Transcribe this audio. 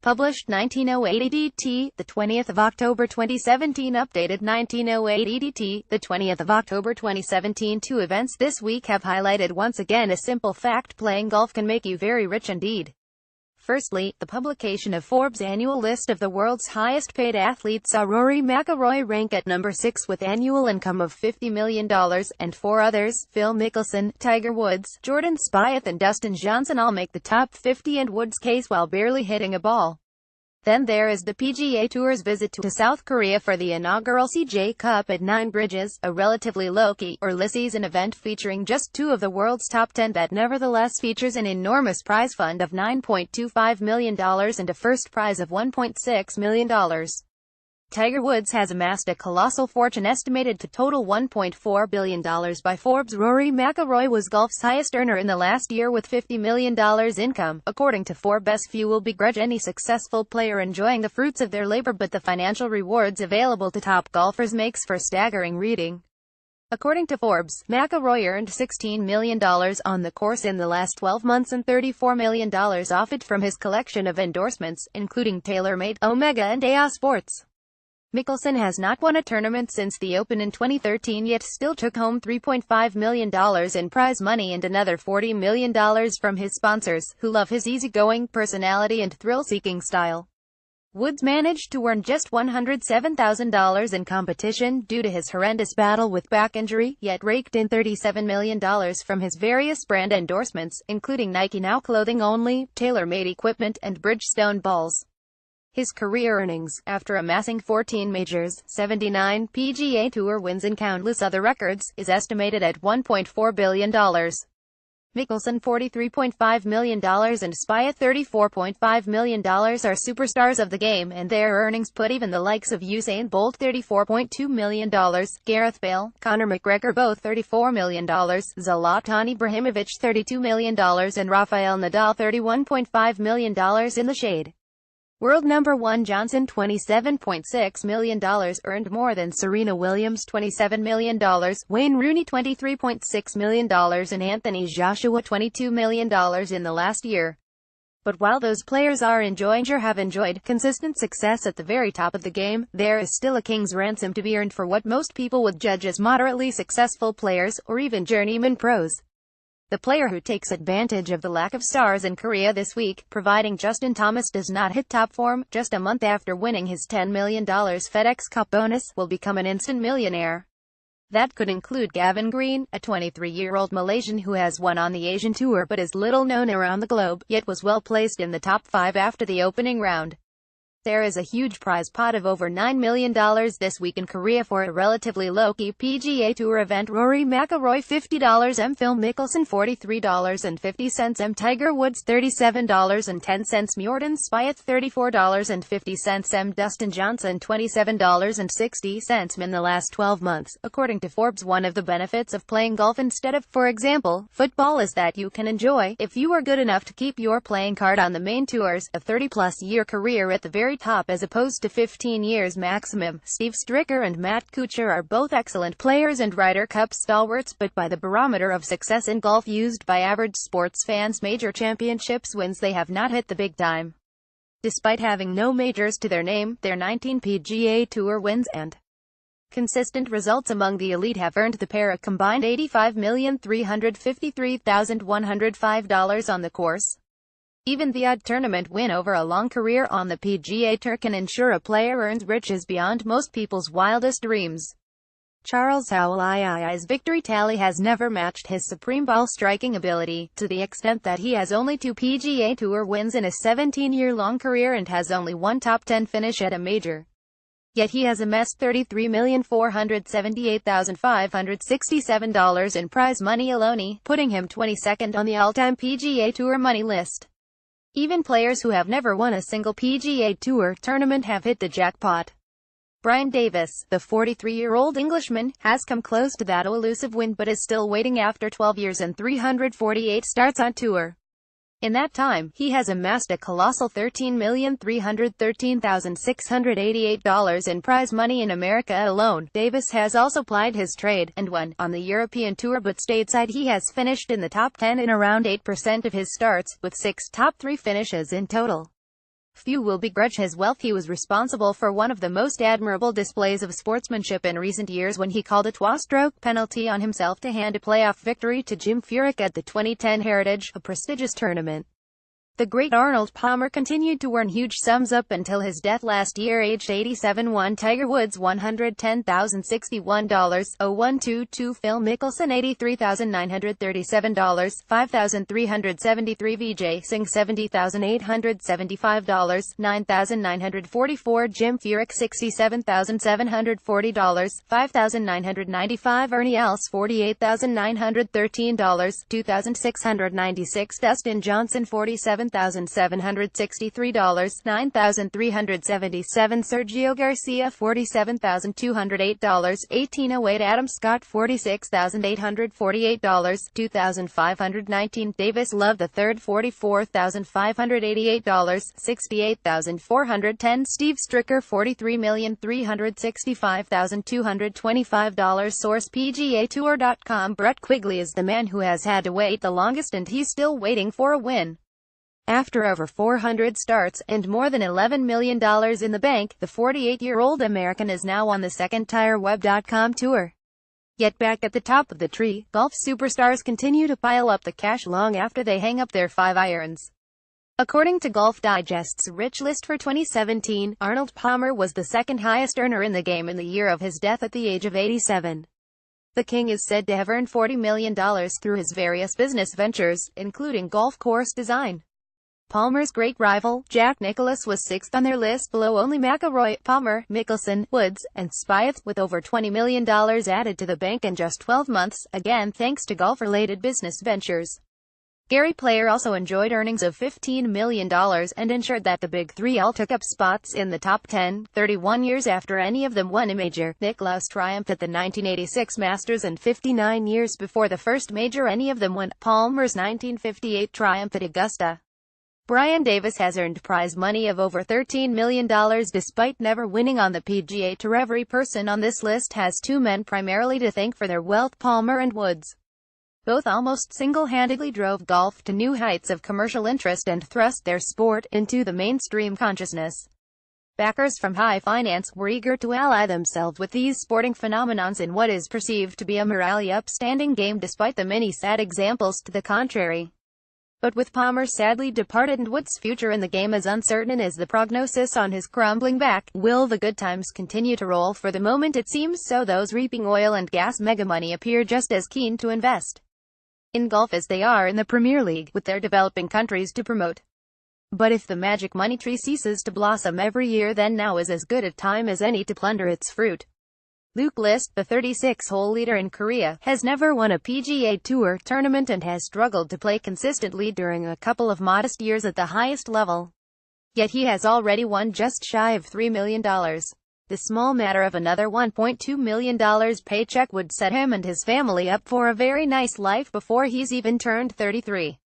Published 1908 EDT, the 20th of October 2017. Updated 1908 EDT, the 20th of October 2017. Two events this week have highlighted once again a simple fact: playing golf can make you very rich indeed. Firstly, the publication of Forbes' annual list of the world's highest-paid athletes saw Rory McIlroy rank at number 6 with annual income of $50 million, and four others, Phil Mickelson, Tiger Woods, Jordan Spieth and Dustin Johnson, all make the top 50 in Woods' case while barely hitting a ball. Then there is the PGA Tour's visit to South Korea for the inaugural CJ Cup at Nine Bridges, a relatively low-key, early-season event featuring just two of the world's top 10 that nevertheless features an enormous prize fund of $9.25 million and a first prize of $1.6 million. Tiger Woods has amassed a colossal fortune estimated to total $1.4 billion by Forbes. Rory McIlroy was golf's highest earner in the last year with $50 million income. According to Forbes, few will begrudge any successful player enjoying the fruits of their labor, but the financial rewards available to top golfers makes for staggering reading. According to Forbes, McIlroy earned $16 million on the course in the last 12 months and $34 million off it from his collection of endorsements, including TaylorMade, Omega and AA Sports. Mickelson has not won a tournament since the Open in 2013, yet still took home $3.5 million in prize money and another $40 million from his sponsors, who love his easygoing personality and thrill-seeking style. Woods managed to earn just $107,000 in competition due to his horrendous battle with back injury, yet raked in $37 million from his various brand endorsements, including Nike Now clothing only, TaylorMade equipment, and Bridgestone balls. His career earnings, after amassing 14 majors, 79 PGA Tour wins and countless other records, is estimated at $1.4 billion. Mickelson $43.5 million and Spieth $34.5 million are superstars of the game, and their earnings put even the likes of Usain Bolt $34.2 million, Gareth Bale, Conor McGregor both $34 million, Zlatan Ibrahimovic $32 million and Rafael Nadal $31.5 million in the shade. World number 1 Johnson $27.6 million earned more than Serena Williams $27 million, Wayne Rooney $23.6 million and Anthony Joshua $22 million in the last year. But while those players are enjoying or have enjoyed consistent success at the very top of the game, there is still a king's ransom to be earned for what most people would judge as moderately successful players, or even journeyman pros. The player who takes advantage of the lack of stars in Korea this week, providing Justin Thomas does not hit top form, just a month after winning his $10 million FedEx Cup bonus, will become an instant millionaire. That could include Gavin Green, a 23-year-old Malaysian who has won on the Asian Tour but is little known around the globe, yet was well placed in the top 5 after the opening round. There is a huge prize pot of over $9 million this week in Korea for a relatively low-key PGA Tour event. Rory McIlroy $50 m, Phil Mickelson $43.50 m, Tiger Woods $37.10 m, Jordan Spieth $34.50 m, Dustin Johnson $27.60 m in the last 12 months. According to Forbes, one of the benefits of playing golf instead of, for example, football is that you can enjoy, if you are good enough to keep your playing card on the main tours, a 30-plus year career at the very top as opposed to 15 years maximum. Steve Stricker and Matt Kuchar are both excellent players and Ryder Cup stalwarts, but by the barometer of success in golf used by average sports fans, major championships wins, they have not hit the big time. Despite having no majors to their name, their 19 PGA Tour wins and consistent results among the elite have earned the pair a combined $85,353,105 on the course. Even the odd tournament win over a long career on the PGA Tour can ensure a player earns riches beyond most people's wildest dreams. Charles Howell-II's victory tally has never matched his supreme ball striking ability, to the extent that he has only 2 PGA Tour wins in a 17-year-long career and has only one top 10 finish at a major. Yet he has amassed $33,478,567 in prize money alone, putting him 22nd on the all-time PGA Tour money list. Even players who have never won a single PGA Tour tournament have hit the jackpot. Brian Davis, the 43-year-old Englishman, has come close to that elusive win but is still waiting after 12 years and 348 starts on tour. In that time, he has amassed a colossal $13,313,688 in prize money in America alone. Davis has also plied his trade, and won, on the European Tour, but stateside he has finished in the top 10 in around 8% of his starts, with 6 top 3 finishes in total. Few will begrudge his wealth. He was responsible for one of the most admirable displays of sportsmanship in recent years when he called a two-stroke penalty on himself to hand a playoff victory to Jim Furyk at the 2010 Heritage, a prestigious tournament. The great Arnold Palmer continued to earn huge sums up until his death last year, aged 87. 1 Tiger Woods $110,061, 0122 Phil Mickelson $83,937, 5,373 Vijay Singh $70,875, 9,944 Jim Furyk $67,740, 5,995 Ernie Els $48,913, 2,696 Dustin Johnson $47,763, 9,377 Sergio Garcia $47,208, 1808 Adam Scott $46,848, 2,519 Davis Love III $44,588, 68,410 Steve Stricker $43,365,225. Source PGA Tour.com. Brett Quigley is the man who has had to wait the longest, and he's still waiting for a win. After over 400 starts, and more than $11 million in the bank, the 48-year-old American is now on the second TireWeb.com tour. Yet back at the top of the tree, golf superstars continue to pile up the cash long after they hang up their 5-irons. According to Golf Digest's Rich List for 2017, Arnold Palmer was the second highest earner in the game in the year of his death at the age of 87. The King is said to have earned $40 million through his various business ventures, including golf course design. Palmer's great rival, Jack Nicklaus, was sixth on their list, below only McIlroy, Palmer, Mickelson, Woods, and Spieth, with over $20 million added to the bank in just 12 months, again thanks to golf-related business ventures. Gary Player also enjoyed earnings of $15 million and ensured that the Big Three all took up spots in the top 10, 31 years after any of them won a major. Nicklaus triumphed at the 1986 Masters, and 59 years before the first major any of them won, Palmer's 1958 triumph at Augusta. Brian Davis has earned prize money of over $13 million despite never winning on the PGA Tour. Every person on this list has two men primarily to thank for their wealth: Palmer and Woods. Both almost single-handedly drove golf to new heights of commercial interest and thrust their sport into the mainstream consciousness. Backers from high finance were eager to ally themselves with these sporting phenomenons in what is perceived to be a morally upstanding game, despite the many sad examples to the contrary. But with Palmer sadly departed and Woods' future in the game as uncertain as the prognosis on his crumbling back, will the good times continue to roll? For the moment it seems so. Those reaping oil and gas mega-money appear just as keen to invest in golf as they are in the Premier League, with their developing countries to promote. But if the magic money tree ceases to blossom every year, then now is as good a time as any to plunder its fruit. Luke List, the 36-hole leader in Korea, has never won a PGA Tour tournament and has struggled to play consistently during a couple of modest years at the highest level. Yet he has already won just shy of $3 million. The small matter of another $1.2 million paycheck would set him and his family up for a very nice life before he's even turned 33.